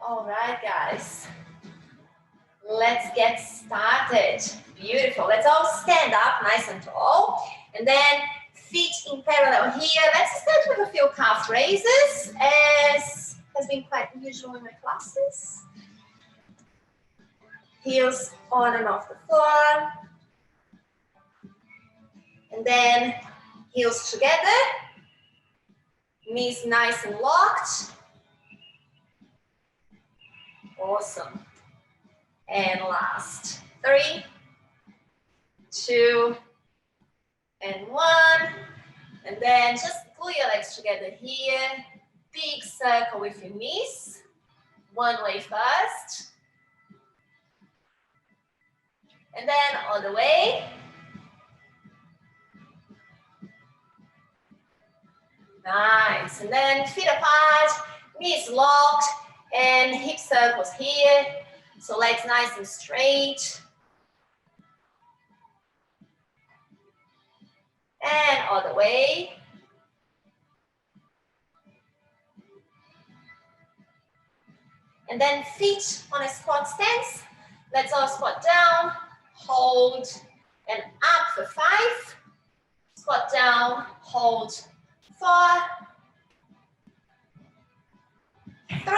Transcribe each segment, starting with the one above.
All right, guys. Let's get started. Beautiful. Let's all stand up nice and tall. And then feet in parallel here. Let's start with a few calf raises, as has been quite usual in my classes. Heels on and off the floor. And then heels together. Knees nice and locked. Awesome. And last. 3, 2, and 1. And then just pull your legs together here. Big circle with your knees. One way first. And then all the way. Nice. And then feet apart, knees locked, and hip circles here. So legs nice and straight. And all the way. And then feet on a squat stance. Let's all squat down, hold, and up for 5. Squat down, hold, 4, 3,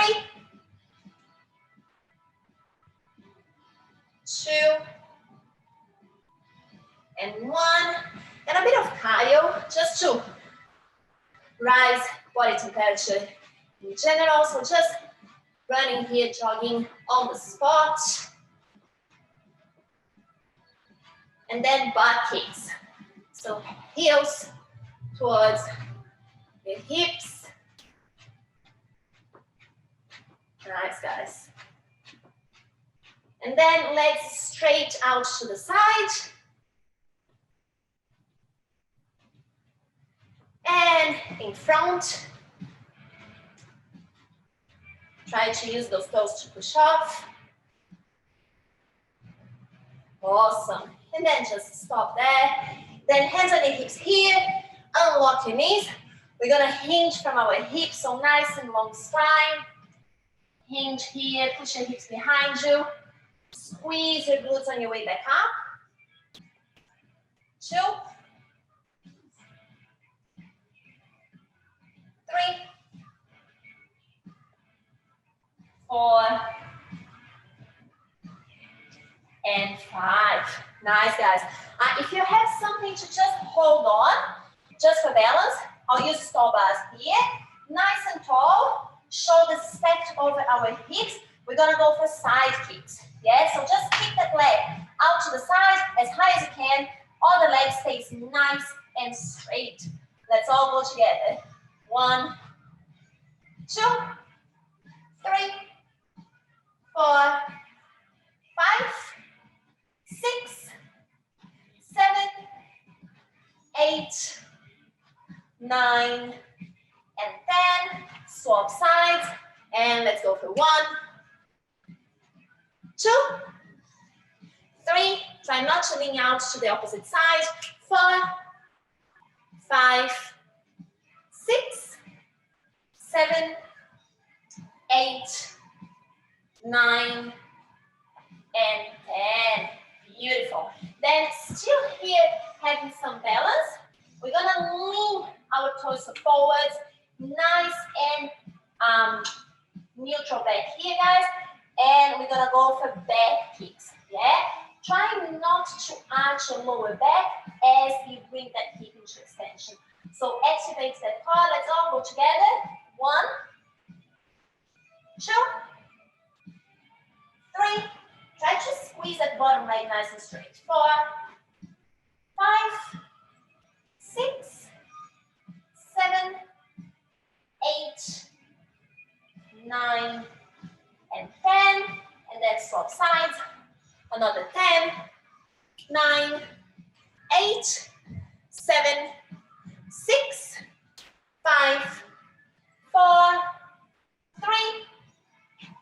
2, and 1. And a bit of cardio just to rise body temperature in general. So just running here, jogging on the spot. And then butt kicks. So heels towards the hips. Nice, guys. And then legs straight out to the side. And in front. Try to use those toes to push off. Awesome. And then just stop there. Then hands on the hips here. Unlock your knees. We're going to hinge from our hips, so nice and long spine. Hinge here, push your hips behind you. Squeeze your glutes on your way back up. 2, 3, 4, and 5. Nice, guys. If you have something to just hold on, just for balance, I'll use tall bars here. Nice and tall, shoulders stacked over our hips. We're gonna go for side kicks. Yeah, so just kick that leg out to the side as high as you can. All the leg stays nice and straight. Let's all go together. 1, 2, 3, 4, 5, 6, 7, 8, 9, and 10. Swap sides. And let's go for 1, 2, 3. Try not to lean out to the opposite side. 4, 5, 6, 7, 8, 9, and 10. Beautiful. Then still here, having some balance. We're gonna lean our torso forwards, nice and neutral back here, guys. And we're gonna go for back kicks. Yeah. Try not to arch your lower back as you bring that hip into extension. So activate that core. Let's all go together. 1, 2, 3. Try to squeeze that bottom leg nice and straight. 4, 5, 6, 7, 8, 9, and 10. And then swap sides. Another 10, 9, 8, 7, 6, 5, 4, 3,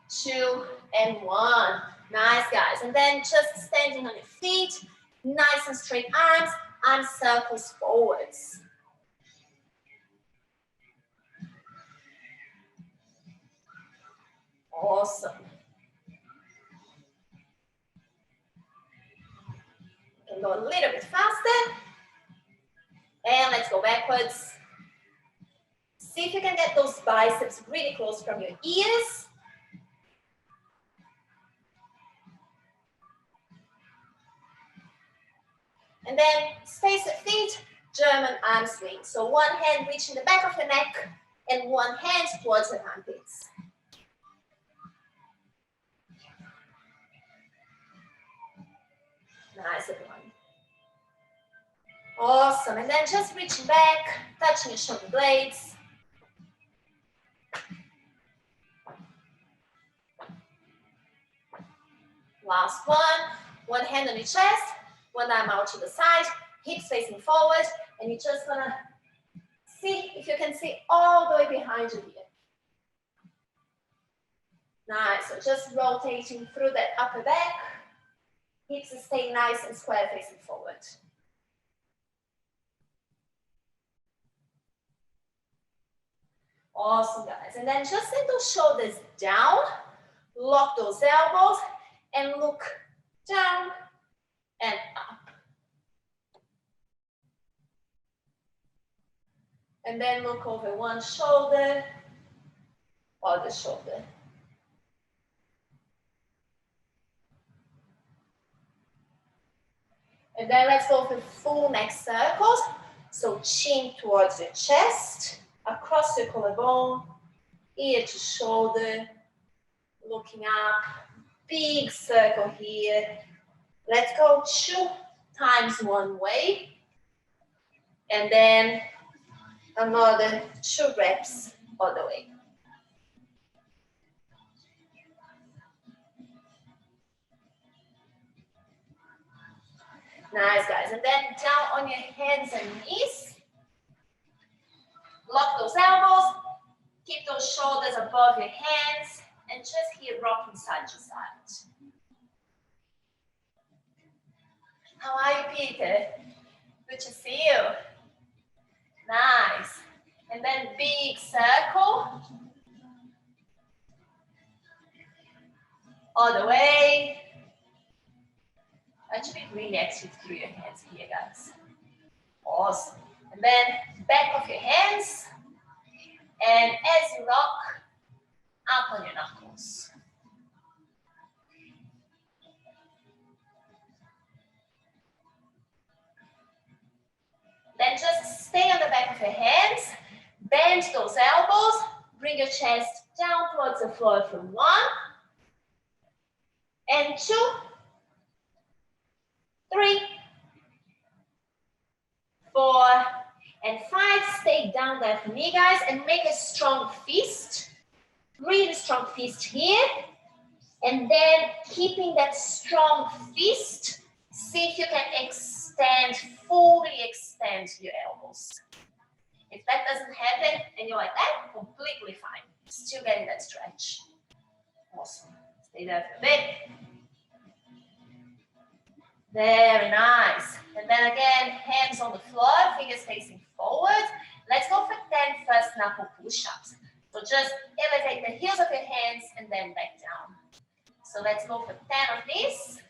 2, and 1. Nice, guys. And then just standing on your feet, nice and straight arms, arm circles forwards. Awesome. You can go a little bit faster. And let's go backwards. See if you can get those biceps really close from your ears. And then space the feet, German arm swing. So one hand reaching the back of the neck and one hand towards the armpits. Nice, everyone. Awesome. And then just reaching back, touching your shoulder blades. Last one. One hand on your chest, one arm out to the side, hips facing forward, and you're just gonna see if you can see all the way behind you here. Nice. So just rotating through that upper back. Hips stay nice and square facing forward. Awesome, guys. And then just let those shoulders down, lock those elbows, and look down and up. And then look over one shoulder, other shoulder. And then let's go for full neck circles. So chin towards your chest, across your collarbone, ear to shoulder, looking up. Big circle here. Let's go 2 times one way. And then another 2 reps other way. Nice, guys. And then down on your hands and knees. Lock those elbows. Keep those shoulders above your hands. And just here rocking side to side. How are you, Peter? Good to see you. Nice. And then big circle. All the way. That should be really active through your hands here, guys. Awesome. And then back of your hands. And as you rock, up on your knuckles. Then just stay on the back of your hands. Bend those elbows. Bring your chest down towards the floor for 1. And 2. 3. 4. And 5. Stay down there for me, guys. And make a strong fist. Really strong fist here. And then keeping that strong fist, see if you can extend, fully extend your elbows. If that doesn't happen and you're like that, completely fine. Still getting that stretch. Awesome. Stay there for a bit. Very nice. And then again, hands on the floor, fingers facing forward. Let's go for 10 first knuckle push-ups. So just elevate the heels of your hands and then back down. So let's go for 10 of these.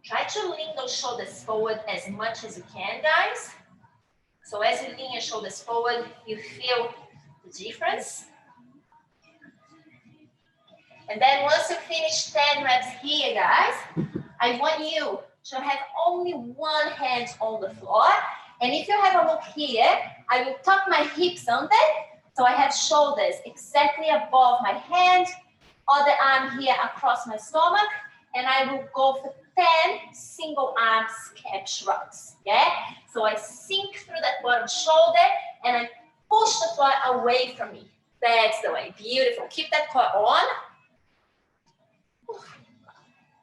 Try to lean those shoulders forward as much as you can, guys. So as you lean your shoulders forward, you feel the difference. And then once you finish 10 reps here, guys, I want you to have only one hand on the floor. And if you have a look here, I will tuck my hips under. So I have shoulders exactly above my hand, other arm here across my stomach, and I will go for 10 single arm scap shrugs, yeah? So I sink through that bottom shoulder and I push the floor away from me. That's the way, beautiful. Keep that core on.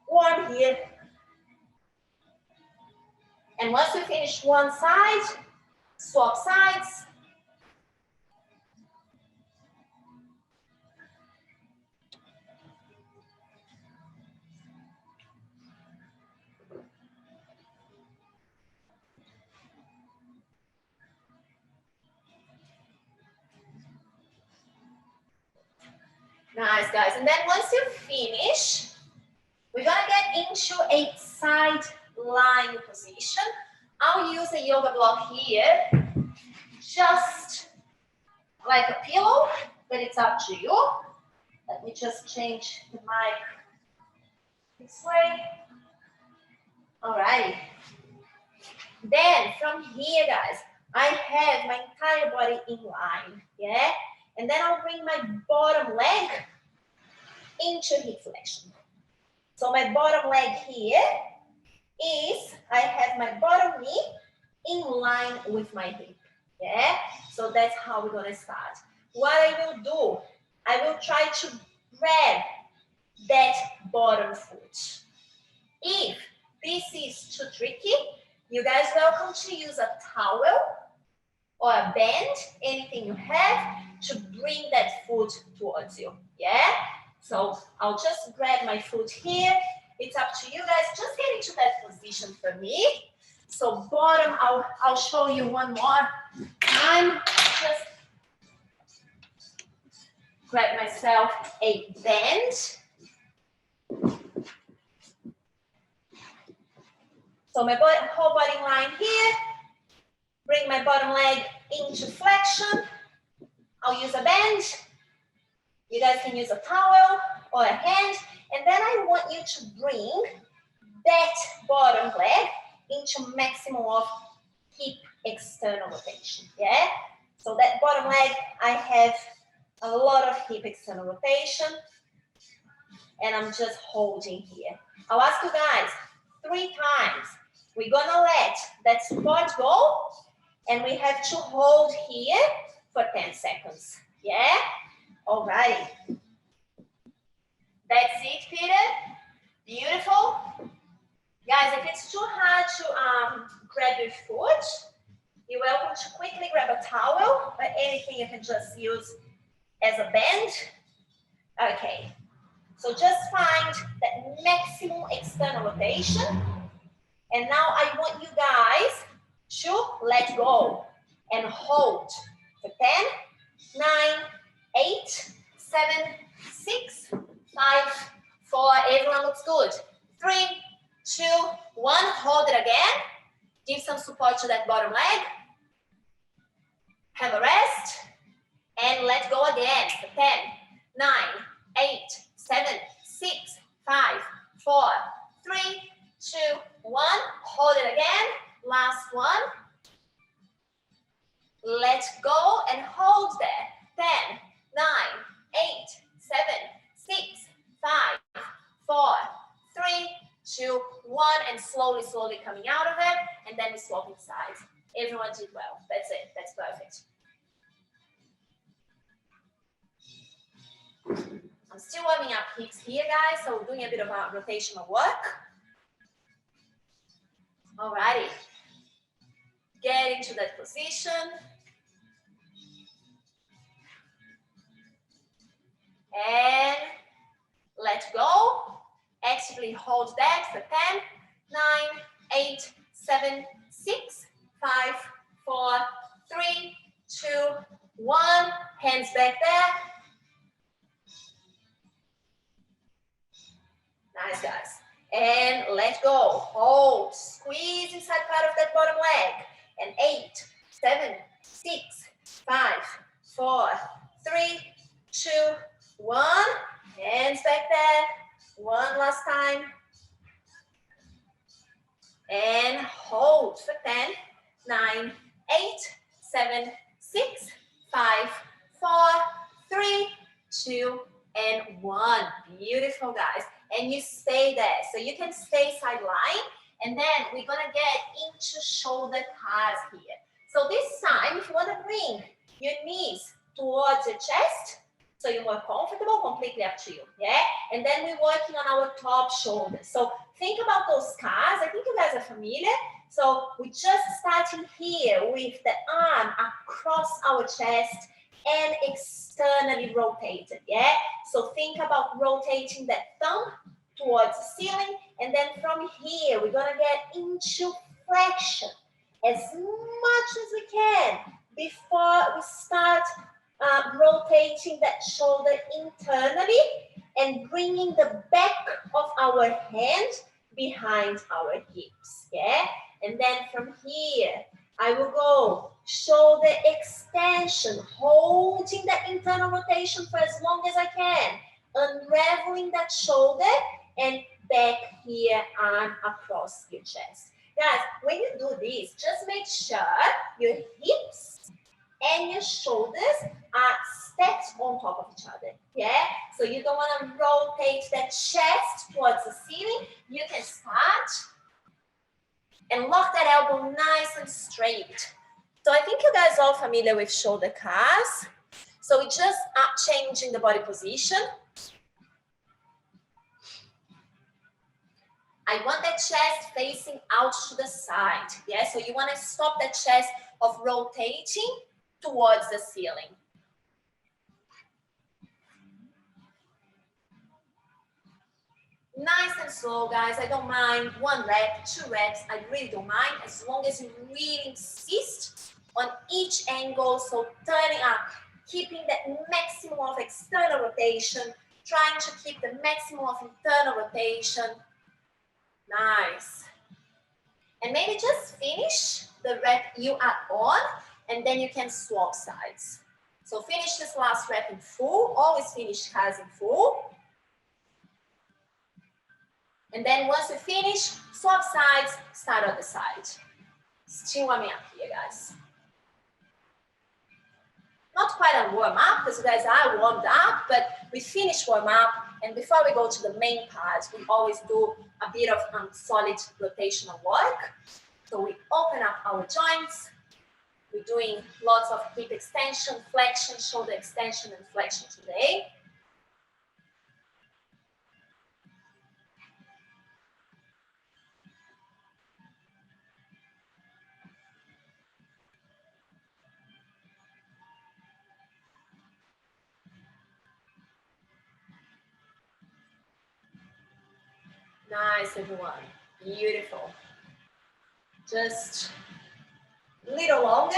1 here. And once you finish one side, swap sides. Nice, guys. And then once you finish, we're gonna get into a side lying position. I'll use a yoga block here, just like a pillow, but it's up to you. Let me just change the mic this way. Alrighty. Then from here, guys, I have my entire body in line, yeah? And then I'll bring my bottom leg into hip flexion. So my bottom leg here is, I have my bottom knee in line with my hip, yeah? So that's how we're gonna start. What I will do, I will try to grab that bottom foot. If this is too tricky, you guys welcome to use a towel or a band, anything you have, to bring that foot towards you, yeah? So I'll just grab my foot here. It's up to you guys. Just get into that position for me. So bottom, I'll show you one more time. Just grab myself a band. So my whole body line here. Bring my bottom leg into flexion. I'll use a band. You guys can use a towel or a hand. And then I want you to bring that bottom leg into maximum of hip external rotation, yeah? So that bottom leg, I have a lot of hip external rotation, and I'm just holding here. I'll ask you guys 3 times. We're gonna let that support go, and we have to hold here for 10 seconds, yeah? Alrighty. That's it, Peter. Beautiful. Guys, if it's too hard to grab your foot, you're welcome to quickly grab a towel or anything you can just use as a band. Okay. So just find that maximum external rotation. And now I want you guys to let go and hold for 10, 9, 8, 7, 6, 5, 4, everyone looks good. 3, 2, 1, hold it again. Give some support to that bottom leg. Have a rest. And let go again for 10, 9, 8, 7, 6, 5, 4, 3, 2, 1. Hold it again. Last one. Let go and hold there. 10, 9, 8, 7, 6, 5, 4, 3, 2, 1. And slowly, slowly coming out of it. And then we swapping sides. Everyone did well. That's it. That's perfect. I'm still warming up hips here, guys. So we're doing a bit of a rotational work. Alrighty. Get into that position. And let go. Actively hold that for 10, 9, 8, 7, 6, 5, 4, 3, 2, 1. Hands back there. Nice, guys. And let go. Hold. Squeeze inside part of that bottom leg. And 8, 7, 6, 5, 4, 3, 2, 1. Hands back there. One last time. And hold for 10, 9, 8, 7, 6, 5, 4, 3, 2, and 1. Beautiful, guys. And you stay there. So you can stay sideline. And then we're going to get into shoulder pads here. So this time, if you want to bring your knees towards your chest, so you're more comfortable, completely up to you, yeah? And then we're working on our top shoulder. So think about those scars. I think you guys are familiar. So we're just starting here with the arm across our chest and externally rotated, yeah? So think about rotating that thumb towards the ceiling, and then from here, we're gonna get into flexion as much as we can before we start rotating that shoulder internally and bringing the back of our hand behind our hips, yeah? And then from here, I will go shoulder extension, holding that internal rotation for as long as I can, unraveling that shoulder and back here, arm across your chest. Guys, when you do this, just make sure your hips and your shoulders are stacked on top of each other, yeah? So you don't want to rotate that chest towards the ceiling. You can start and lock that elbow nice and straight. So I think you guys are all familiar with shoulder calves. So we just are changing the body position. I want that chest facing out to the side, yeah? So you want to stop that chest of rotating towards the ceiling. Nice and slow, guys. I don't mind 1 rep, 2 reps. I really don't mind, as long as you really insist on each angle. So turning up, keeping that maximum of external rotation, trying to keep the maximum of internal rotation. Nice. And maybe just finish the rep you are on, and then you can swap sides. So finish this last rep in full. Always finish CAS in full. And then once you finish, swap sides, start on the side. Still warming up here, guys. Not quite a warm up, because you guys are warmed up, but we finish warm up. And before we go to the main part, we always do a bit of solid rotational work. So we open up our joints. We're doing lots of hip extension, flexion, shoulder extension, and flexion today. Nice, everyone. Beautiful. Just a little longer.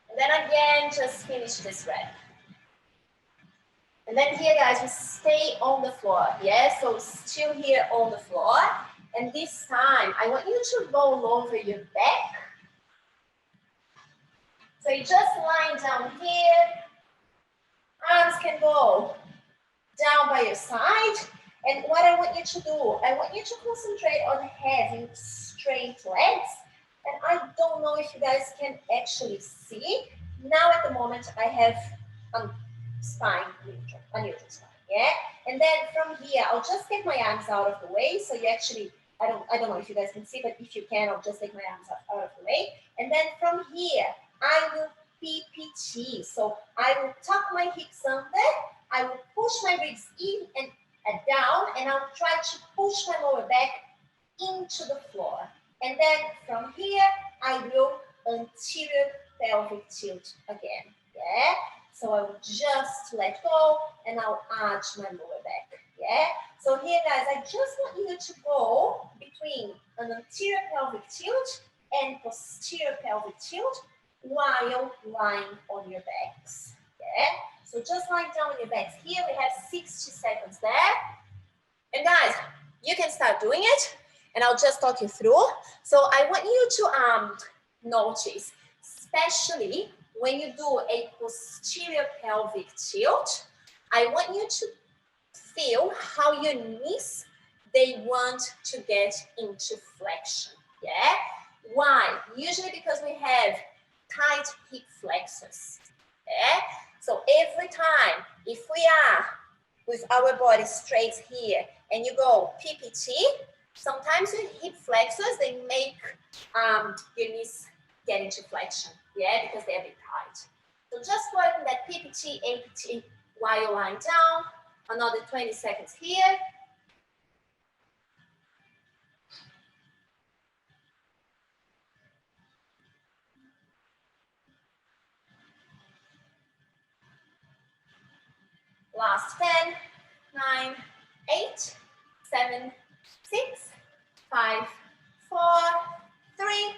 And then again, just finish this rep. And then here, guys, we stay on the floor. Yeah, so still here on the floor. And this time, I want you to roll over your back. So you just lie down here. Arms can go down by your side. And what I want you to do, I want you to concentrate on having straight legs. And I don't know if you guys can actually see. Now at the moment, I have spine neutral, a neutral spine, yeah? And then from here, I'll just take my arms out of the way. So you actually, I don't know if you guys can see, but if you can, I'll just take my arms out of the way. And then from here, I will PPT. So I will tuck my hips under, I will push my ribs in and down, and I'll try to push my lower back into the floor. And then from here, I will anterior pelvic tilt again, yeah? So I will just let go, and I'll arch my lower back, yeah? So here, guys, I just want you to go between an anterior pelvic tilt and posterior pelvic tilt while lying on your backs, yeah? So just lying down on your backs. Here we have 60 seconds there. And guys, you can start doing it, and I'll just talk you through. So I want you to notice, especially when you do a posterior pelvic tilt, I want you to feel how your knees, they want to get into flexion, yeah? Why? Usually because we have tight hip flexors, yeah? So every time, if we are with our body straight here, and you go PPT, sometimes your hip flexors, they make your knees get into flexion, yeah, because they're a bit tight. So just working that PPT, APT while you're lying down. Another 20 seconds here. Last 10, 9, 8, 7, 6, 5, 4, 3,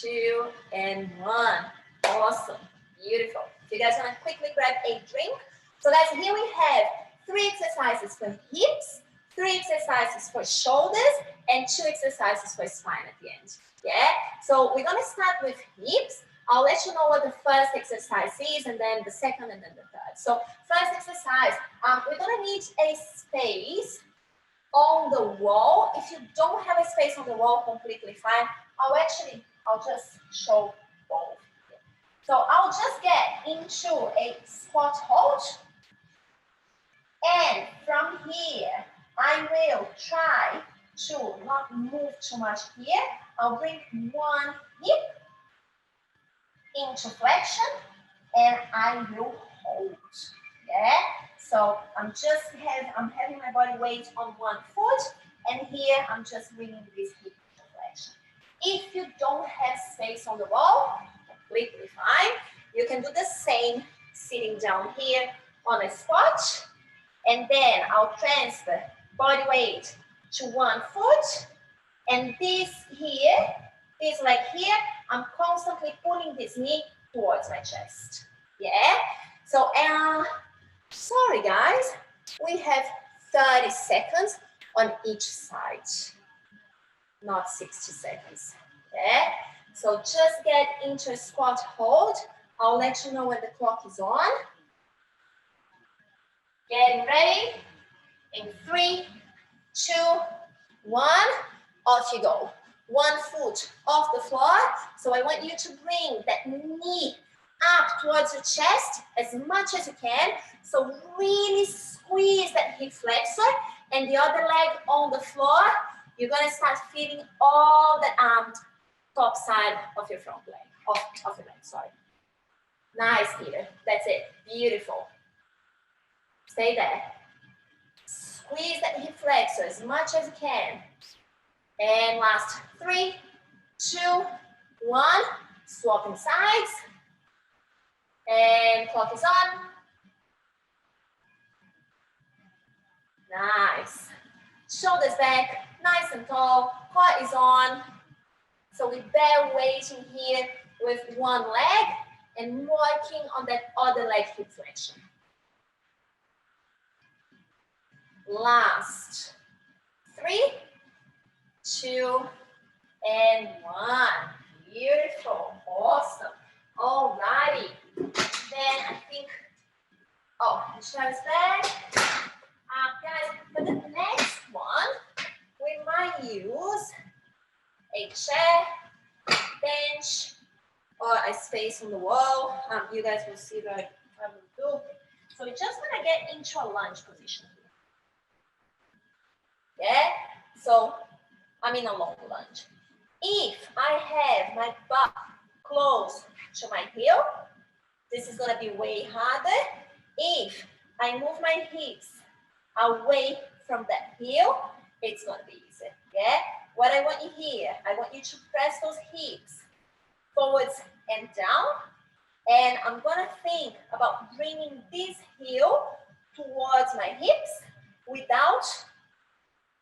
2, and 1. Awesome. Beautiful. If you guys want to quickly grab a drink. So guys, here we have 3 exercises for hips, 3 exercises for shoulders, and 2 exercises for spine at the end. Yeah? So we're going to start with hips. I'll let you know what the first exercise is, and then the second, and then the third. So first exercise, we're going to need a space on the wall. If you don't have a space on the wall, completely fine. I'll just show both. So I'll just get into a squat hold. And from here, I will try to not move too much here. I'll bring one hip into flexion, and I will hold. Yeah. So I'm having my body weight on one foot, and here I'm just bringing this hip into flexion. If you don't have space on the wall, completely fine. You can do the same sitting down here on a squat, and then I'll transfer body weight to one foot, and this leg here, I'm constantly pulling this knee towards my chest. Yeah? So, sorry guys, we have 30 seconds on each side, not 60 seconds. Yeah? So just get into a squat hold. I'll let you know when the clock is on. Getting ready. In 3, 2, 1, off you go. One foot off the floor. So I want you to bring that knee up towards your chest as much as you can. So really squeeze that hip flexor, and the other leg on the floor. You're gonna start feeling all the top side of your front leg, of your leg, sorry. Nice, Peter. That's it. Beautiful. Stay there. Squeeze that hip flexor as much as you can. And last 3, 2, 1. Swapping sides. And clock is on. Nice. Shoulders back, nice and tall. Core is on. So we bear weighting here with one leg and working on that other leg hip flexion. Last 3, 2, and 1. Beautiful. Awesome. All righty. Then I think, the chair is back. Guys, for the next one, we might use a chair, bench, or a space on the wall. You guys will see what I will do. So we just want to get into a lunge position. Yeah, so I'm in a long lunge. If I have my butt close to my heel, this is going to be way harder. If I move my hips away from that heel, it's going to be easy. Yeah, what I want you here, I want you to press those hips forwards and down, and I'm going to think about bringing this heel towards my hips without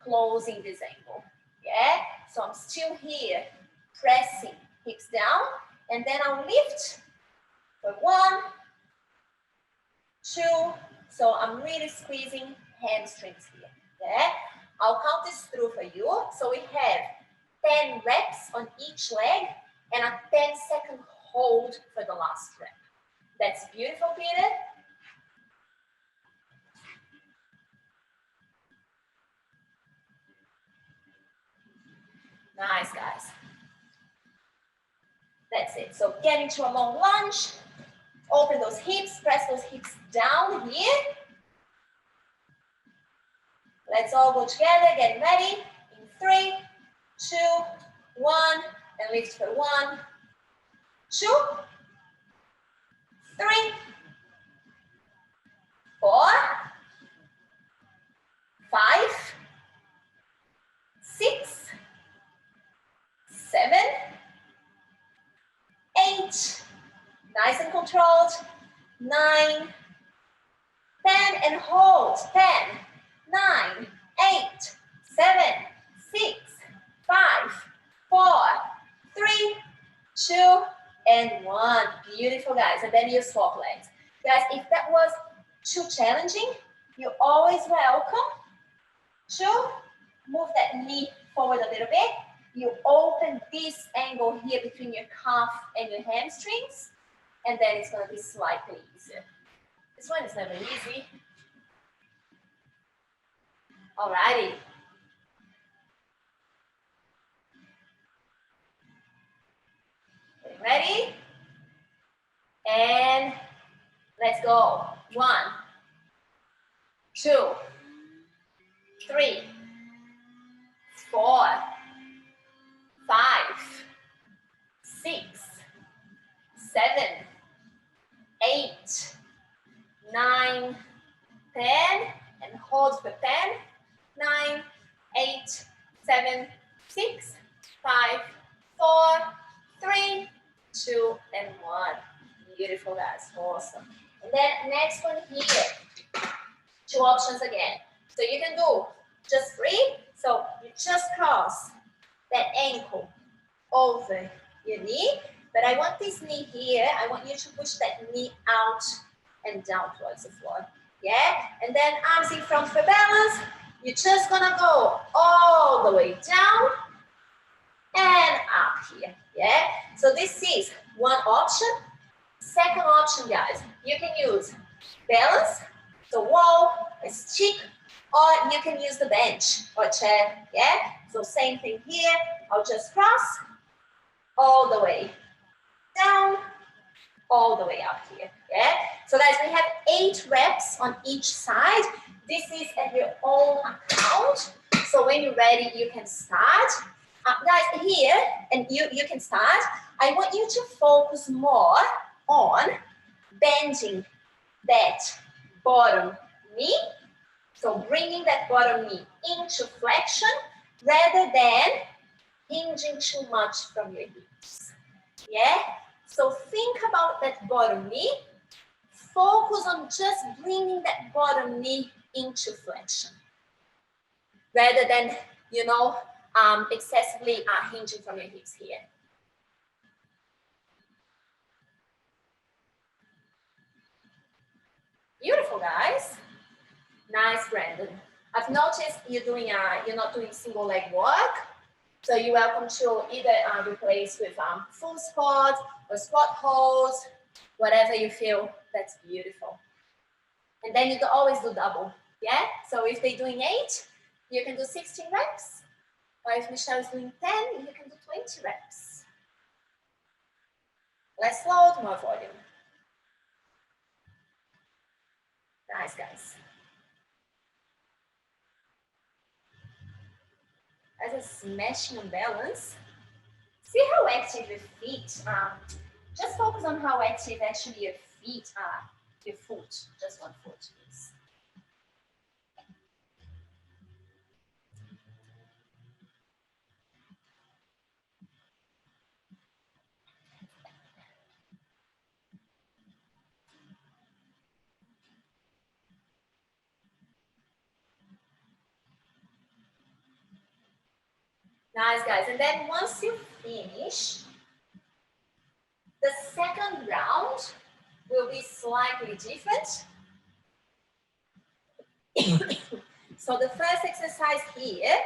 closing this angle. Yeah, so I'm still here pressing hips down, and then I'll lift for 1, 2. So I'm really squeezing hamstrings here. Yeah, I'll count this through for you. So we have 10 reps on each leg and a 10-second hold for the last rep. That's beautiful, Peter. Nice, guys. That's it. So get into a long lunge. Open those hips. Press those hips down here. Let's all go together. Get ready. In 3, 2, 1. And lift for 1, 2, 3, 4, 5, 6, 7, 8, nice and controlled, 9, 10, and hold, 10, 9, 8, 7, 6, 5, 4, Beautiful, guys. And then you swap legs. Guys, if that was too challenging, you're always welcome to move that knee forward a little bit. You open this angle here between your calf and your hamstrings, and then it's going to be slightly easier. This one is never easy. Alrighty. Ready? And let's go. 1, 2, 3, 4, 5, 6, 7, 8, 9, 10, and hold for 10, 9, 8, 7, 6, 5, 4, 3, 2, and 1. Beautiful, guys. Awesome. And then next one here. 2 options again. So you can do just 3. So you just cross that ankle over your knee. But I want this knee here. I want you to push that knee out and down towards the floor. Yeah? And then arms in front for balance. You're just gonna go all the way down and up here. Yeah? So this is one option. Second option, guys, you can use balance, the wall, a stick, or you can use the bench or chair. Yeah? So same thing here. I'll just cross all the way down, all the way up here. Yeah? So guys, we have 8 reps on each side. This is at your own account. So when you're ready, you can start. Guys, here, and you can start. I want you to focus more on bending that bottom knee. So bringing that bottom knee into flexion rather than hinging too much from your hips. Yeah? So think about that bottom knee. Focus on just bringing that bottom knee into flexion rather than, excessively hinging from your hips here. Beautiful, guys. Nice, Brandon. I've noticed you're not doing single leg work. So you're welcome to either replace with full squat or squat holds, whatever you feel. That's beautiful. And then you can always do double, yeah? So if they're doing 8, you can do 16 reps. Or if Michelle is doing 10, you can do 20 reps. Less load, more volume. Nice, guys. As a smashing on balance, see how active your feet are. Just focus on how active actually your feet are. Your foot, just one foot, please. Nice, guys. And then once you finish, the second round will be slightly different. So the first exercise here,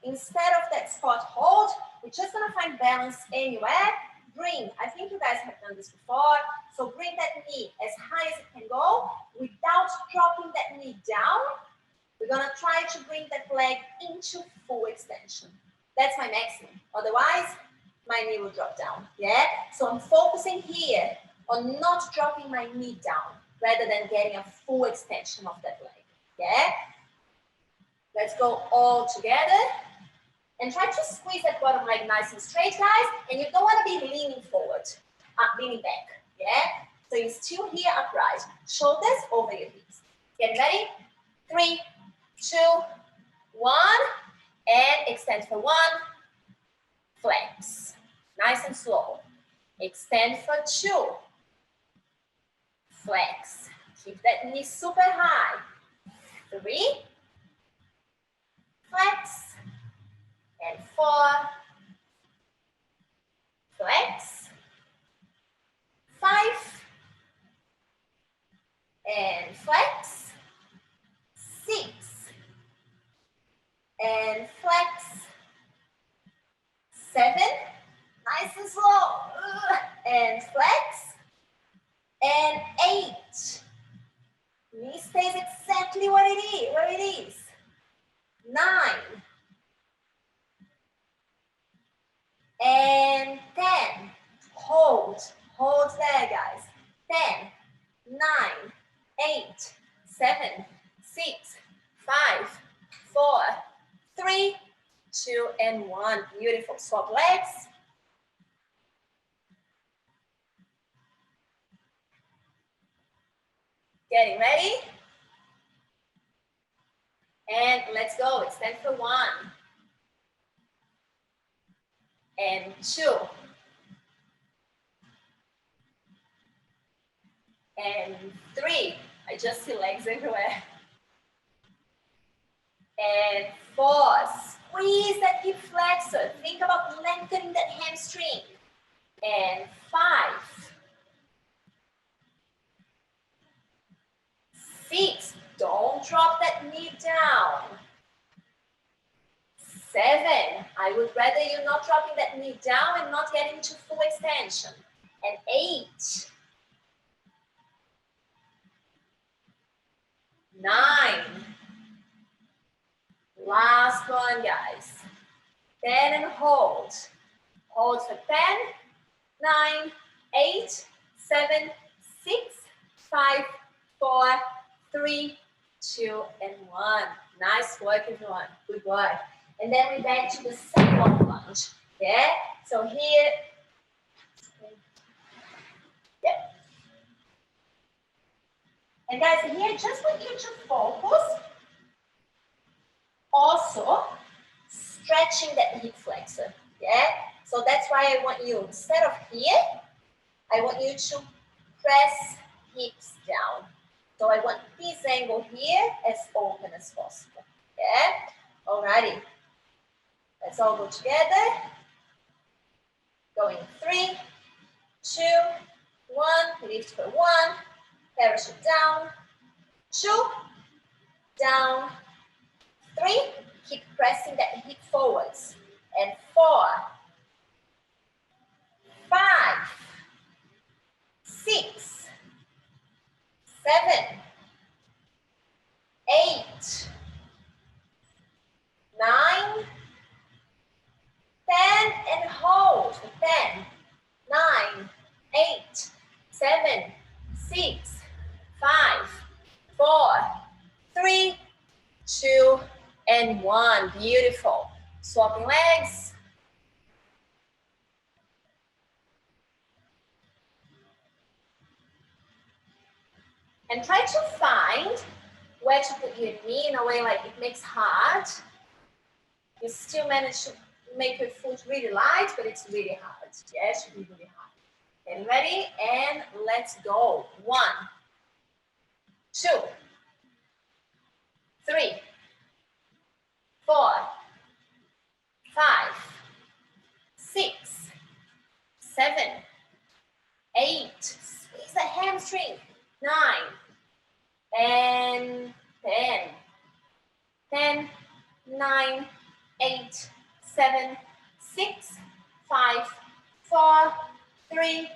instead of that squat hold, we're just gonna find balance anywhere. I think you guys have done this before. So bring that knee as high as it can go without dropping that knee down. We're gonna try to bring that leg into full extension. That's my maximum. Otherwise, my knee will drop down, yeah? So I'm focusing here on not dropping my knee down rather than getting a full extension of that leg, yeah? Let's go all together. And try to squeeze that bottom leg nice and straight, guys. And you don't want to be leaning forward, leaning back, yeah? So you're still here upright. Shoulders over your hips. Get ready? 3, 2, 1. And extend for 1. Flex. Nice and slow. Extend for 2. Flex. Keep that knee super high. 3. Flex. And 4. Flex. 5. and 1. Beautiful. Swap legs. Getting ready. And let's go. Extend for 1. And 2. And 3. I just see legs everywhere. And 4. Squeeze that hip flexor. Think about lengthening that hamstring. And 5. 6. Don't drop that knee down. 7. I would rather you not dropping that knee down and not getting to full extension. And 8. 9. Last one, guys. 10 and hold. Hold for 10, 9, 8, 7, 6, 5, 4, 3, 2, and 1. Nice work, everyone. Good work. And then we back to the second lunge. Yeah? So here, yep. And guys, here, just want you to focus also stretching that hip flexor. Yeah? So that's why I want you, instead of here, I want you to press hips down. So I want this angle here as open as possible. Yeah? Alrighty. Let's all go together. Going 3, 2, 1. Lift for 1. Parachute down. 2. Down. 3. Keep pressing that hip forwards. And 4. 5. 6. 7. 8. 9. 10 and hold for 10, 9, 8, 7, 6, 5, 4, 3, 2, and 1. Beautiful. Swapping legs. And try to find where to put your knee in a way like it makes hard. You still manage to make your foot really light, but it's really hard. Yeah, it should be really hard. Getting ready, and let's go. 1, 2, 3, 4, 5, 6, 7, 8. Squeeze the hamstring. 9 and 10. 10, 9, 8, 7, 6, 5, 4, 3,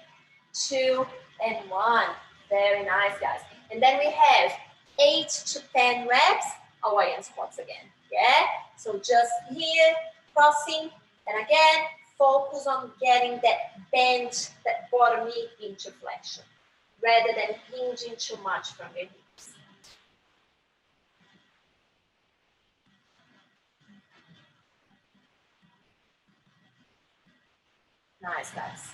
2, and 1. Very nice, guys. And then we have 8 to 10 reps, Hawaiian squats again. Yeah? So just here, crossing, and again, focus on getting that bend, that bottom knee into flexion, rather than hinging too much from your hips. Nice, guys.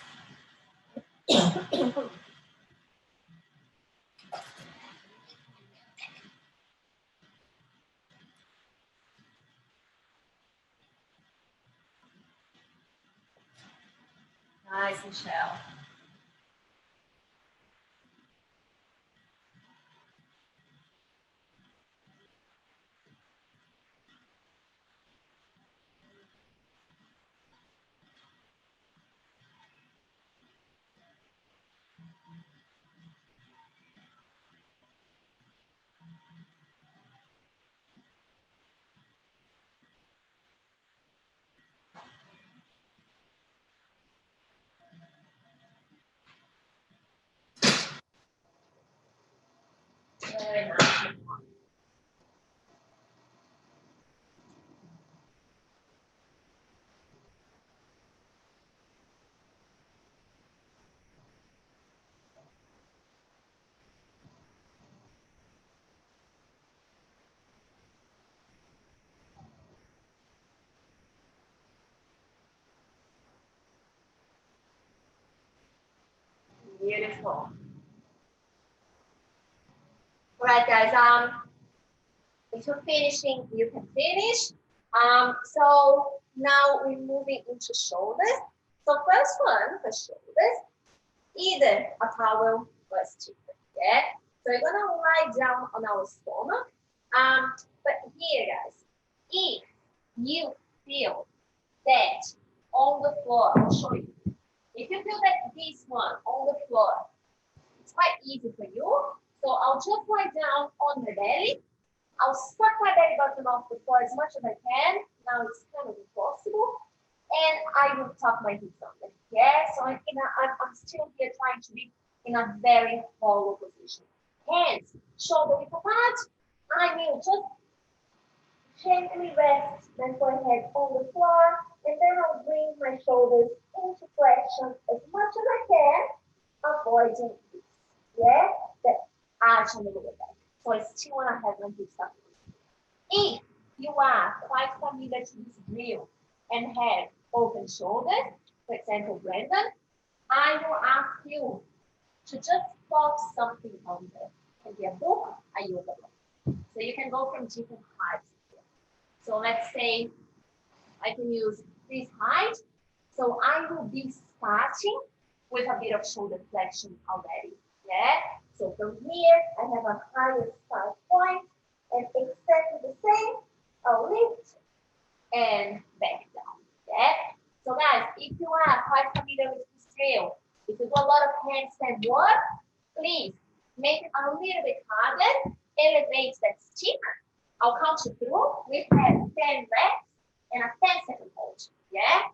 Nice, Michelle. Beautiful. All right, guys. If you're finishing, you can finish. So now we're moving into shoulders. So first one for shoulders, either a towel or a stick. Yeah. So we're gonna lie down on our stomach. But here, guys, if you feel that on the floor, I'll show you. If you feel that this one on the floor, it's quite easy for you. So I'll just lie down on the belly. I'll suck my belly button off the floor as much as I can. Now it's kind of impossible. And I will tuck my hips under. Yeah, so I'm still here trying to be in a very hollow position. Hands, shoulder width apart. I will just gently rest my forehead on the floor. And then I'll bring my shoulders into flexion as much as I can, avoiding this. Yeah, the arch on the lower back. So I still want to have my hips up. If you are quite familiar to this drill and have open shoulders, for example, Brandon, I will ask you to just plot something on there. It can be a book, a yoga block. So you can go from different heights here. So let's say I can use this height. So I will be starting with a bit of shoulder flexion already. Yeah. So from here, I have a higher start point, and exactly the same. I'll lift and back down. Yeah. So guys, if you are quite familiar with this drill, if you do a lot of handstand work, please make it a little bit harder. Elevate that stick. I'll count you through. We have 10 reps and a 10-second hold. Yeah.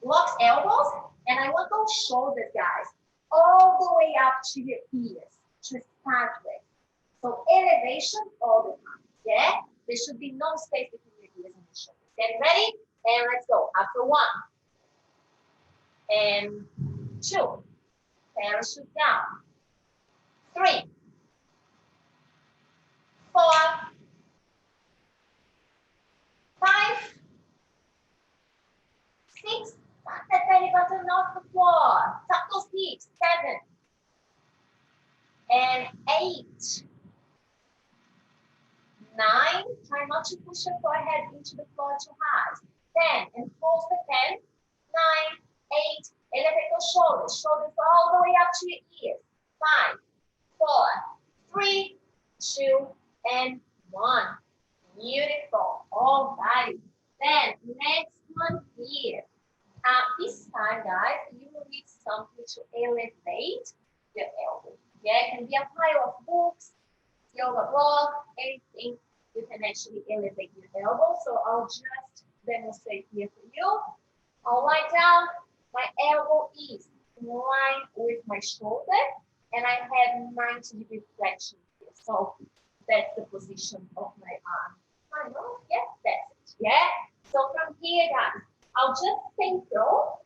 Locks elbows, and I want those shoulders, guys, all the way up to your ears to start with. So elevation all the time. Yeah. There should be no space between your ears and your shoulders. Get ready? And let's go. After 1 and 2. Parachute down. 3, 4, 5, 6. Tuck that belly button off the floor. Tuck those hips. 7 and 8. 9. Try not to push your forehead into the floor too hard. 10 and close the 10. 9, 8. Elevate those shoulders. Shoulders all the way up to your ears. 5, 4, 3, 2, and 1. Beautiful. All right. Then next one here. This time, guys, you will need something to elevate your elbow. Yeah, it can be a pile of books, yoga block, anything. You can actually elevate your elbow. So I'll just demonstrate here for you. I'll lie down. My elbow is in line with my shoulder, and I have 90-degree flexion here. So that's the position of my arm. I know, yeah, that's it. Yeah. So from here, guys, I'll just synchro.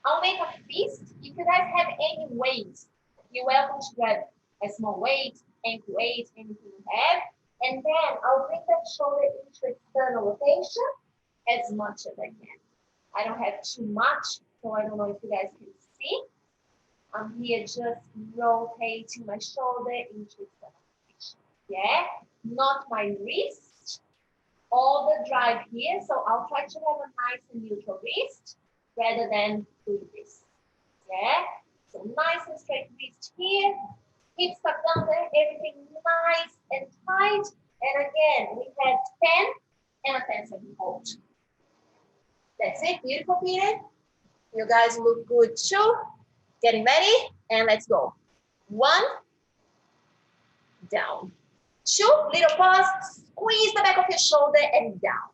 I'll make a fist. If you guys have any weights, you're welcome to grab a small weight, ankle weight, anything you have. And then I'll bring that shoulder into external rotation as much as I can. I don't have too much, so I don't know if you guys can see. I'm here just rotating my shoulder into external rotation. Yeah, not my wrist. All the drive here, so I'll try to have a nice and neutral wrist rather than doing this. Yeah, so nice and straight wrist here, hips tucked under, everything nice and tight. And again, we have 10 and a 10-second hold. That's it, beautiful, Peter. You guys look good too. Getting ready, and let's go. 1, down. 2, little pause, squeeze the back of your shoulder and down.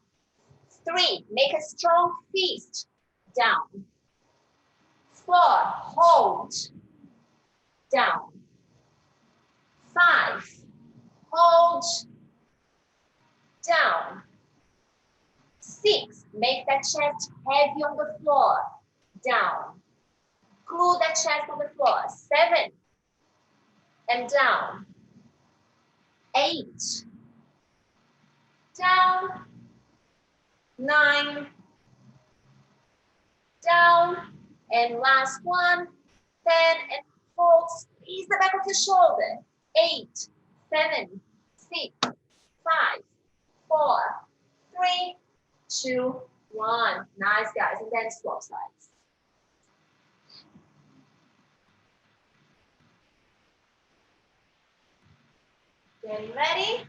3, make a strong fist, down. 4, hold, down. 5, hold, down. 6, make that chest heavy on the floor, down. Glue that chest on the floor. 7, and down. 8, down. 9, down. And last one. 10 and hold. Squeeze the back of the shoulder. 8, 7, 6, 5, 4, 3, 2, 1. Nice, guys. And then swap sides. Getting ready.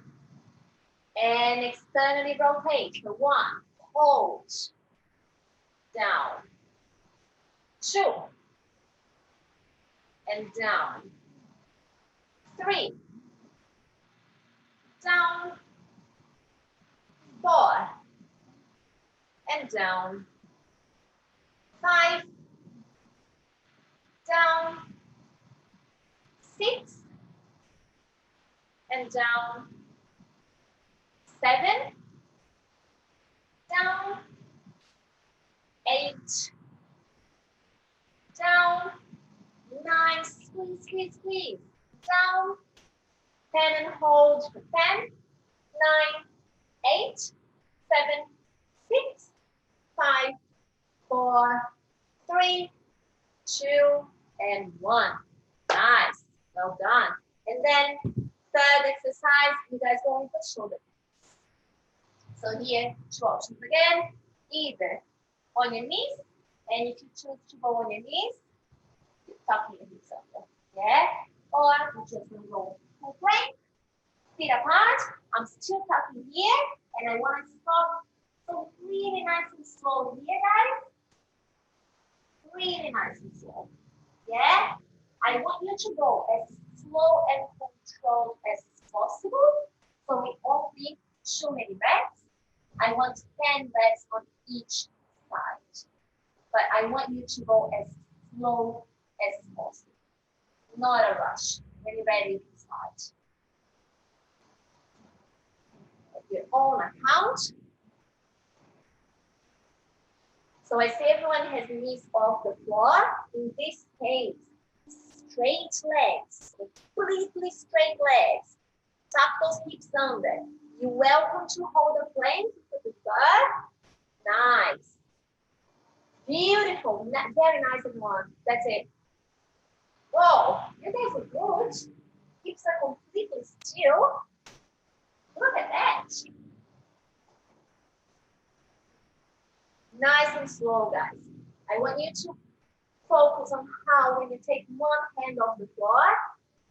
And externally rotate. For 1, hold. Down. 2. And down. 3. Down. 4. And down. 5. Down. 6. And down. 7. Down. 8. Down. 9. Squeeze, squeeze, squeeze. Down. 10 and hold for 10. 9, 8, 7, 6, 5, 4, 3, 2, and 1. Nice. Well done. And then third exercise, you guys going for shoulder pulls. So here, 2 options again. Either on your knees, and if you choose to go on your knees, you tuck your hips under. Yeah? Or you just go full plank, feet apart. I'm still tucking here, and I want to stop. So really nice and slow here, guys. Really nice and slow. Yeah? I want you to go as slow and controlled as possible. So we only too many reps. I want 10 reps on each side. But I want you to go as slow as possible. Not a rush. When you're ready to start. At your own account. So I see everyone has knees off the floor. In this case, straight legs, completely straight legs. Tuck those hips under. You're welcome to hold a plank if you prefer. Nice. Beautiful. Very nice, everyone. That's it. Whoa, you guys are good. Hips are completely still. Look at that. Nice and slow, guys. I want you to focus on how when you take one hand off the floor,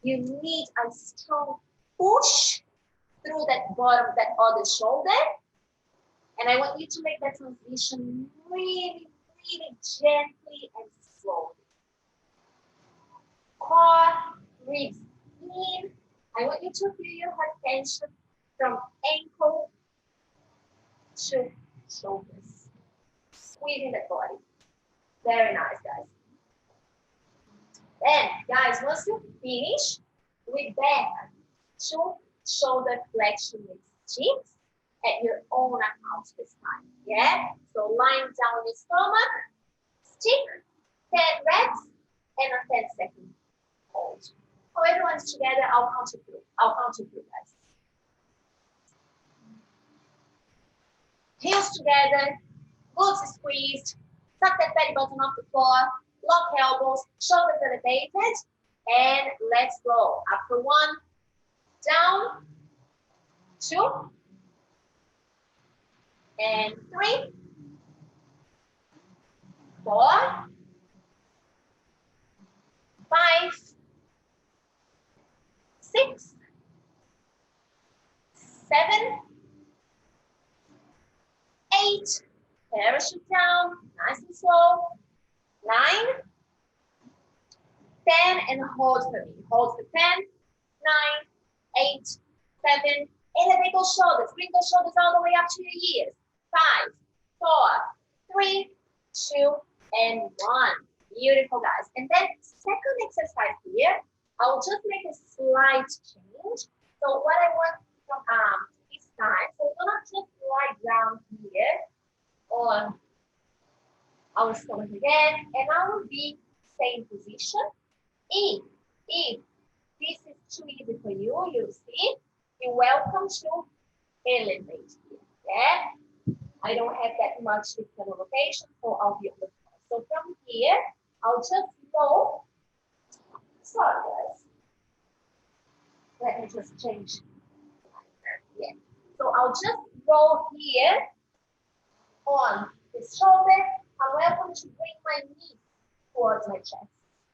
you need a strong push through that bottom, that other shoulder. And I want you to make that transition really, really gently and slowly. Core, ribs in. I want you to feel your heart tension from ankle to shoulders. Squeezing the body. Very nice, guys. Then, guys, once you finish, we back to shoulder flexion with cheeks at your own account this time. Yeah? So lying down on your stomach, stick, 10 reps, and a 10-second hold. So everyone's together, I'll count to 3. I'll count to 3, guys. Heels together, glutes squeezed, tuck that belly button off the floor, lock elbows, shoulders elevated, and let's go. After 1, down, 2, and 3, 4, 5, 6, 7, 8, parachute down, nice and slow, 9, 10, and hold for me. Hold for 10, 9, 8, 7, elevate those shoulders, bring those shoulders all the way up to your ears. 5, 4, 3, 2, and 1. Beautiful, guys. And then second exercise here, I'll just make a slight change. So what I want from this time, so we're gonna just lie down here on our stomach again, and I will be same position. If this is too easy for you, you see, you're welcome to elevate here. Yeah, I don't have that much different rotation, so I'll be on the floor. So from here, I'll just roll. Sorry, guys. Let me just change. Yeah. So I'll just roll here on the shoulder. I'm welcome to bring my knee towards my chest.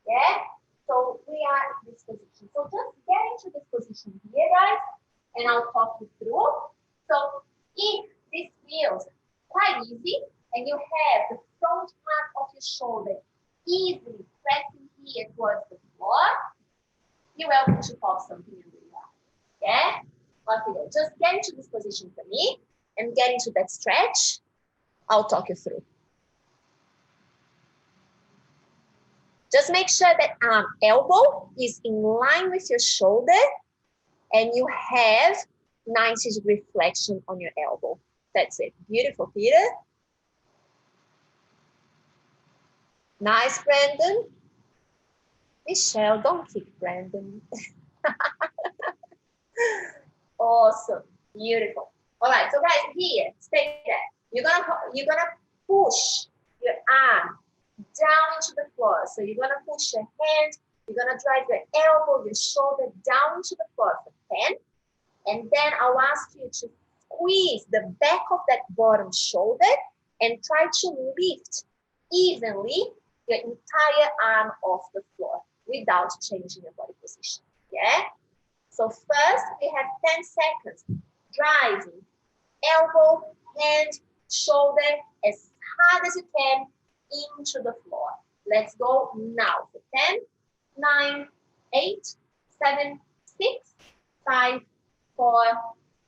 Yeah? So we are in this position. So just get into this position here, guys, and I'll talk you through. So if this feels quite easy and you have the front part of your shoulder easily pressing here towards the floor, you're welcome to pop something in the back. Yeah? Okay, just get into this position for me and get into that stretch. I'll talk you through. Just make sure that elbow is in line with your shoulder and you have 90-degree flexion on your elbow. That's it. Beautiful, Peter. Nice, Brandon. Michelle, don't kick Brandon. Awesome. Beautiful. All right, so guys, here, stay there. You're gonna push your arm down into the floor. So you're gonna push your hand, you're gonna drive your elbow, your shoulder down into the floor for 10. And then I'll ask you to squeeze the back of that bottom shoulder and try to lift evenly your entire arm off the floor without changing your body position. Yeah? So first we have 10 seconds driving elbow, hand, shoulder as hard as you can into the floor. Let's go now for 10, 9, 8, 7, 6, 5, 4,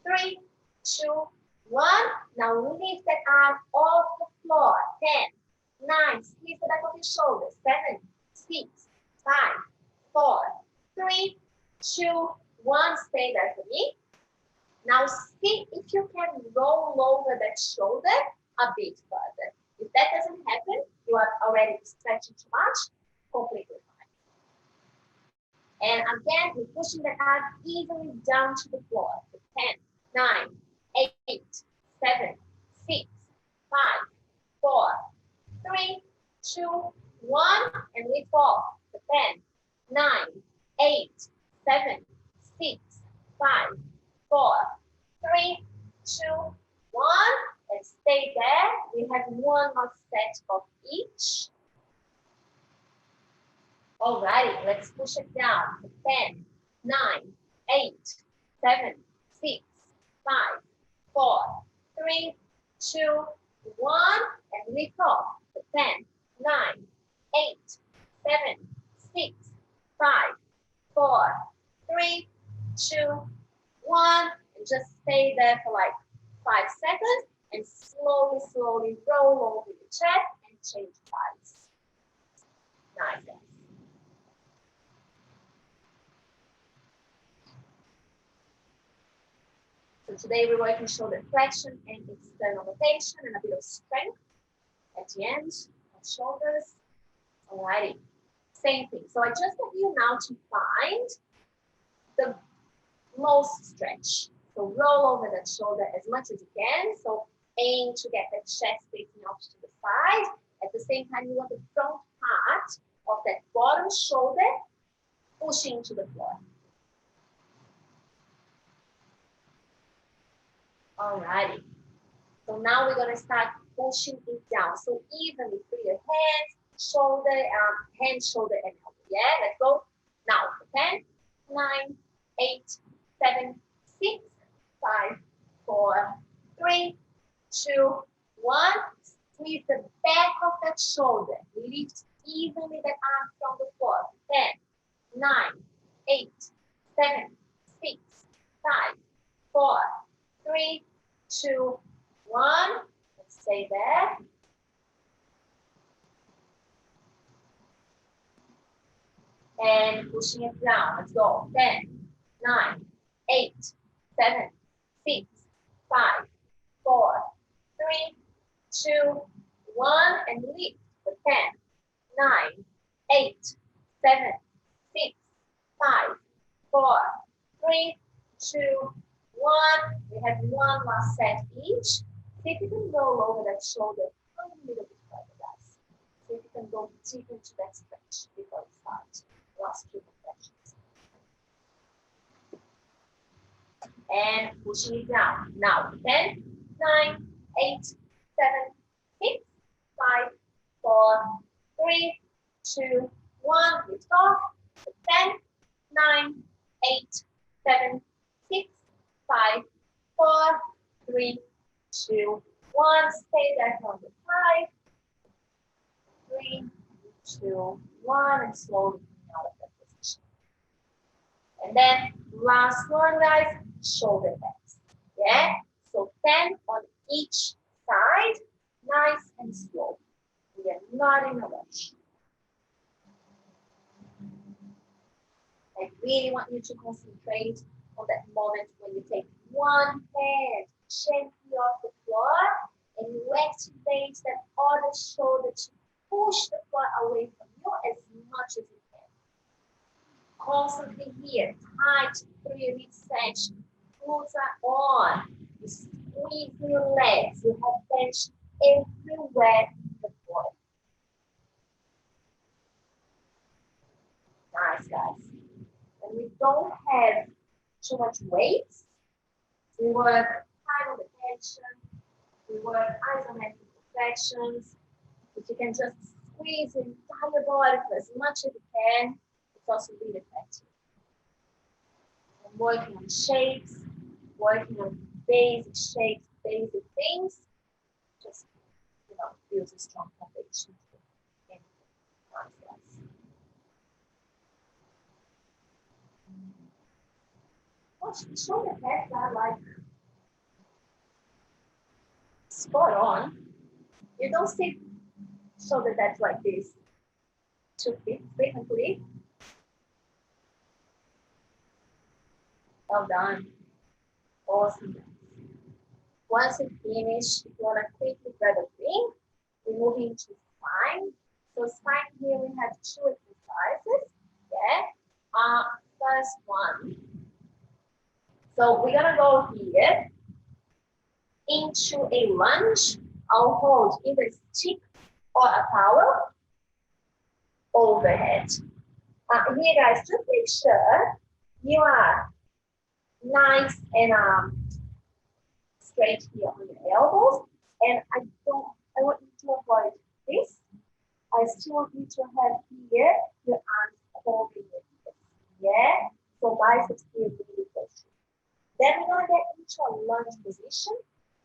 3, 2, 1. Now lift that arm off the floor. 10, 9, squeeze the back of your shoulder. 7, 6, 5, 4, 3, 2, 1. Stay there for me. Now see if you can roll over that shoulder a bit further. If that doesn't happen, you are already stretching too much, completely fine. And again, we're pushing the arm evenly down to the floor. 10, 9, 8, 7, 6, 5, 4, 3, 2, 1, and lift off. 10, 9, 8, 7, 6, 5, 4, 3, 2, 1, and stay there. We have one more set of each. Alrighty, let's push it down. 10, 9, 8, 7, 6, 5, 4, 3, 2, 1, and lift off. 10, 9, 8, 7, 6, 5, 4, 3, 2, 1, and just stay there for like 5 seconds and slowly roll over your chest and change sides. Nice. So today we're working shoulder flexion and external rotation and a bit of strength at the end of shoulders. Alrighty, same thing. So I just want you now to find the most stretch. So roll over that shoulder as much as you can. So aim to get that chest facing off to the side. At the same time, you want the front part of that bottom shoulder pushing to the floor. Alrighty. So now we're going to start pushing it down. So evenly through your hands, shoulder, hand, shoulder, and elbow. Yeah, let's go. Now, 10, 9, 8, 7, 6, 5, 4, 3, 2, 1. Squeeze the back of that shoulder. Lift evenly that arm from the floor. 10, 9, 8, 7, 6, 5, 4, 3, 2, 1. Let's stay there. And pushing it down. Let's go. 10, 9, 8, 7, 6, 5, 4, 3, 2, 1. And lift for 10, 9, 8, 7, 6, 5, 4, 3, 2, 1. We have one last set each. See if you can roll over that shoulder a little bit further, guys. So you can go deep into that stretch before you start. Last two contractions. And pushing it down. Now 10, 9, 8, 7, 6, 5, 4, 3, 2, 1. Lift off. 10, 9, 8, 7, 6, 5, 4, 3, 2, 1. Stay there on the 5, 3, 2, 1, and slowly come out of that position. And then last one, guys, shoulder bends. Yeah? So 10 on each side, nice and slow. We are not in a rush. I really want you to concentrate on that moment when you take one hand gently off the floor and you activate that other shoulder to push the floor away from you as much as you can. Constantly here, tight through your midsection. Glutes are on. You squeeze your legs. You have tension everywhere in the body. Nice, guys. And we don't have too much weight. We work time on the tension. We work isometric contractions. If you can just squeeze the entire body for as much as you can, it's also really effective. And working on shapes, working on basic shapes, basic things, just, builds a strong foundation. Shoulder pads are like spot on. You don't see shoulder pads like this too frequently. Well done. Awesome. Once you finish, if you want to quickly grab a drink, we move into spine. So spine here we have two exercises. Yeah. First one. So we're gonna go here into a lunge. I'll hold either a stick or a towel overhead. Here, guys, just make sure you are nice and straight here on your elbows. And I want you to avoid this. I still want you to have here your arms holding your hips. Yeah? So biceps here really close. Then we're going to get into a lunge position.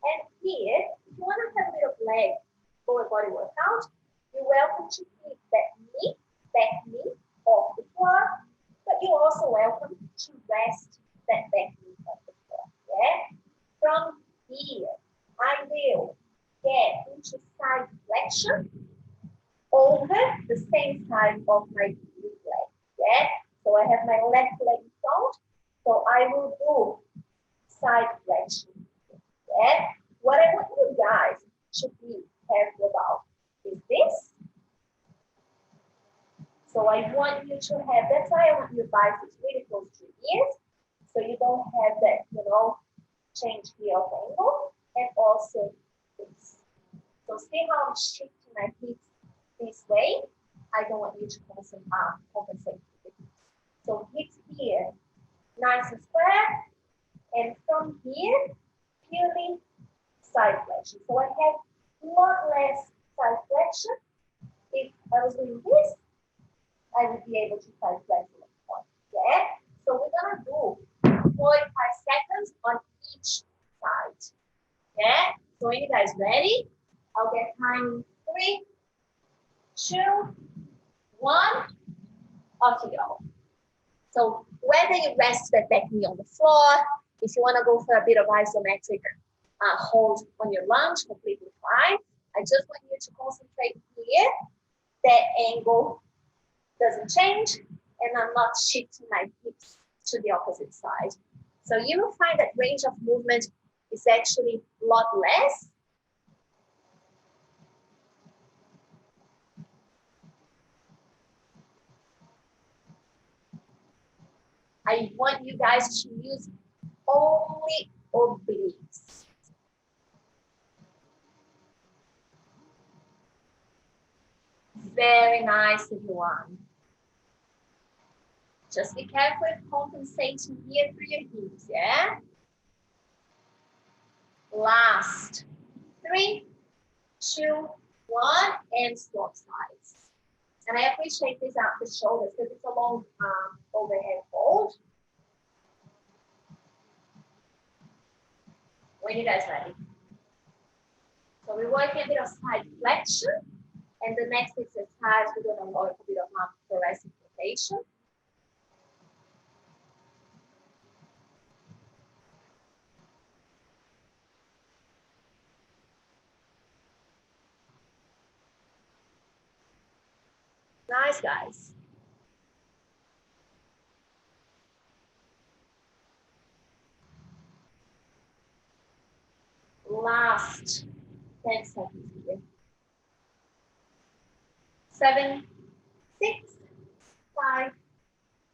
And here, if you want to have a bit of leg lower body workout, you're welcome to keep that knee, back knee off the floor. But you're also welcome to rest that back knee off the floor. Yeah? From here, I will get into side flexion over the same side of my leg. Yeah? So I have my left leg in front. So I will do side flexion. Yeah? What I want you guys to be careful about is this. So I want you to have, that's why I want your biceps really close to your ears. So you don't have that, change here of angle. And also this. So see how I'm shifting my hips this way? I don't want you to compensate. So hips here, nice and square. And from here, purely side flexion. So I have a lot less side flexion. If I was doing this, I would be able to side flex at one point. Yeah? So we're going to do 45 seconds on each side. Yeah? So are you guys ready? I'll get time in 3, 2, 1. Off you go. So whether you rest that back knee on the floor, if you want to go for a bit of isometric hold on your lunge, completely fine. I just want you to concentrate here. That angle doesn't change, and I'm not shifting my hips to the opposite side. So you will find that range of movement is actually a lot less. I want you guys to use only obliques. Very nice, everyone. Just be careful of compensating here through your hips, yeah? Last. 3, 2, 1, and swap sides. And I appreciate this out the shoulders because it's a long overhead hold. When you guys ready. So we're working a bit of side flexion, and the next exercise we're going to work a bit of thoracic rotation. Nice, guys. Last 10 seconds here. 7, 6, 5,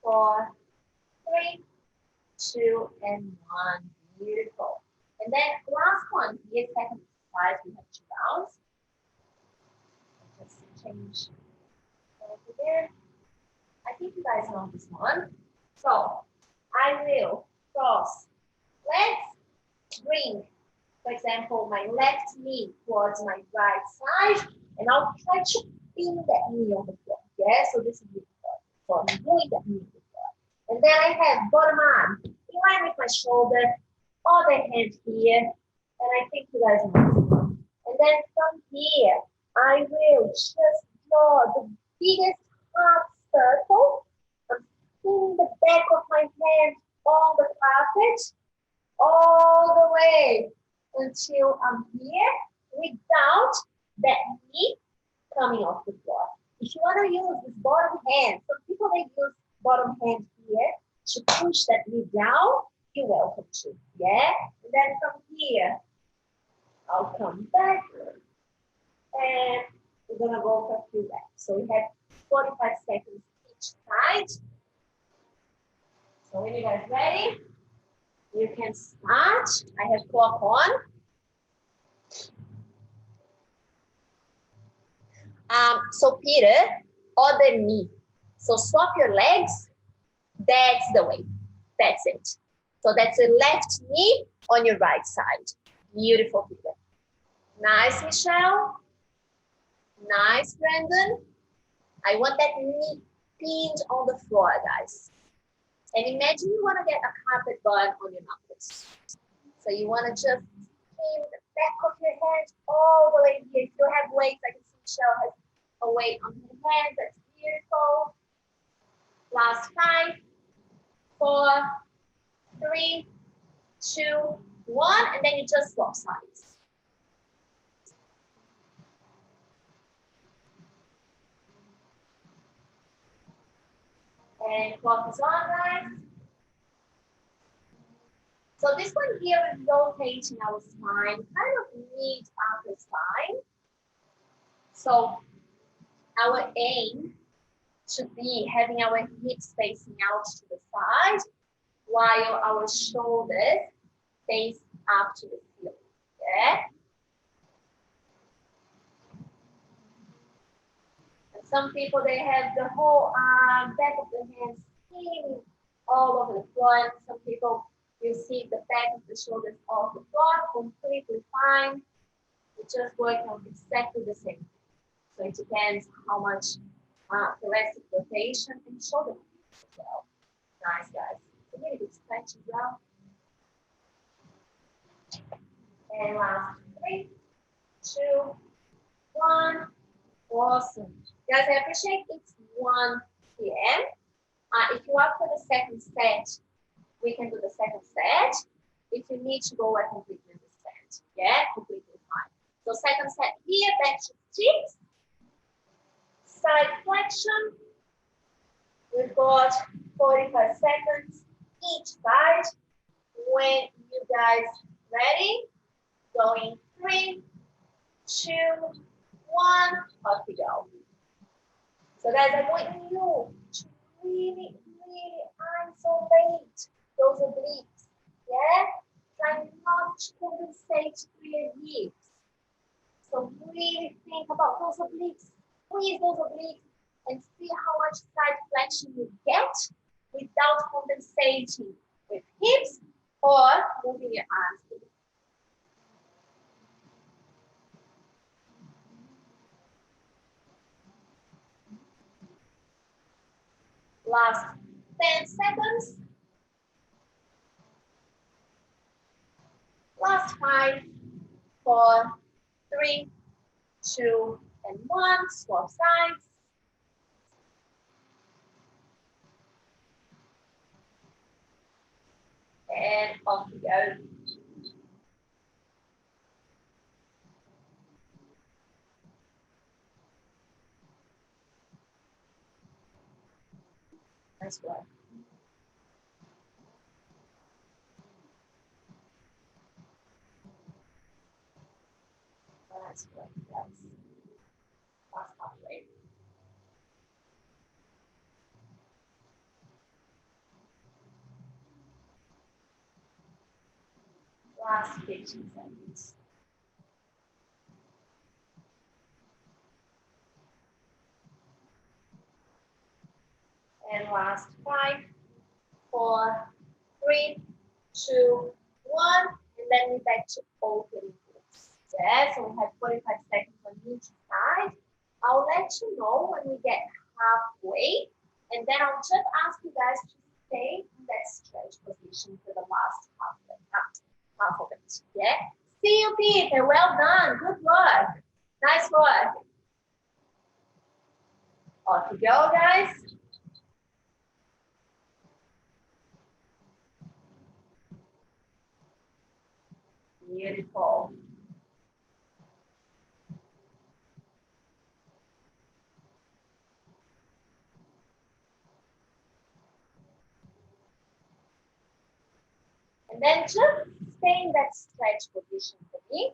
4, 3, 2, and 1. Beautiful. And then last one here, second exercise, we have 2 rounds. Let's change over there. I think you guys know this one. So I will cross legs, bring, for example, my left knee towards my right side, and I'll try to pin that knee on the floor. Yeah, so this is the floor. So I'm doing that knee on the floor. And then I have bottom arm in line with my shoulder, other hand here, and I think you guys know this one. And then from here, I will just draw the biggest half circle. I'm pulling the back of my hand on the carpet all the way until I'm here without that knee coming off the floor. If you want to use this bottom hand, some people they use bottom hand here to push that knee down, you're welcome to. Yeah? And then from here, I'll come back and we're gonna go for a few reps. So we have 45 seconds each side. So when you guys ready, you can start. I have clock on. So Peter, other knee. So swap your legs. That's the way. That's it. So that's the left knee on your right side. Beautiful, Peter. Nice, Michelle. Nice, Brandon. I want that knee pinned on the floor, guys. And imagine you want to get a carpet burn on your knuckles. So you want to just pin the back of your hand all the way here. If you have weights, I can see Michelle has a weight on her hand. That's beautiful. Last 5, 4, 3, 2, 1, and then you just swap sides. And clock is on, guys. So this one here is rotating our spine, kind of mid upper spine. So our aim should be having our hips facing out to the side, while our shoulders face up to the ceiling. Yeah. And some people they have the whole back of the hands spinning all over the floor. And some people you see the back of the shoulders off the floor, completely fine. We just work on exactly the same thing. So it depends how much thoracic rotation and shoulder as well. Nice, guys. A little bit stretch as well. And last 3, 2, 1. Awesome. Guys, I appreciate it's 1 p.m. If you are for the second set, we can do the second set. If you need to go, I completely understand. Yeah, completely fine. So second set here, back to six. Side flexion. We've got 45 seconds each side. When you guys ready, going 3, 2, 1, up we go. So guys, I want you to really isolate those obliques. Yeah? Try not to compensate through your hips. So really think about those obliques. Squeeze those obliques and see how much side flexion you get without compensating with hips or moving your arms. Last 10 seconds. Last 5, 4, 3, 2, and 1. Swap sides. And off we go. Nice work. Nice work, guys. Last halfway. Last 15 seconds. And last 5, 4, 3, 2, 1. And then we're back to opening glutes. Yeah, so we have 45 seconds on each side. I'll let you know when we get halfway. And then I'll just ask you guys to stay in that stretch position for the last half of it. Yeah. See you, Peter. Well done. Good work. Nice work. Off you go, guys. Beautiful. And then just stay in that stretch position for me.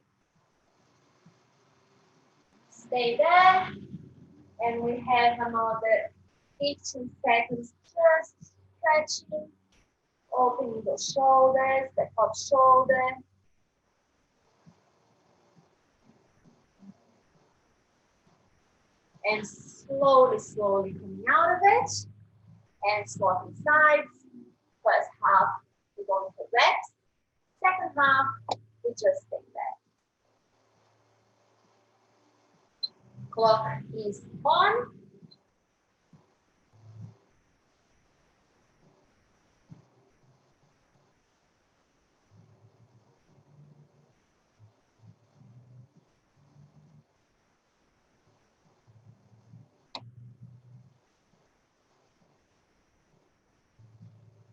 Stay there. And we have another 15 seconds just stretching, opening the shoulders, the top shoulder. And slowly, slowly coming out of it. And swapping sides. First half, we're going for reps. Second half, we just stay there. Clock is on.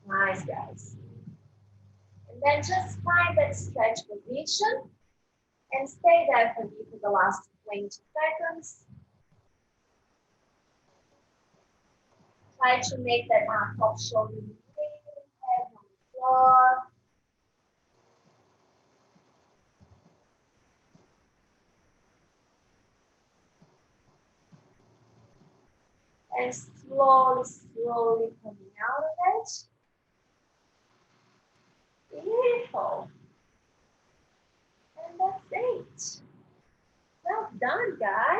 Nice, guys. And then just find that stretch position and stay there for me for the last 20 seconds. Try to make that top shoulder really head on the floor. And slowly, slowly coming out of it. Beautiful. And that's it. Well done, guys.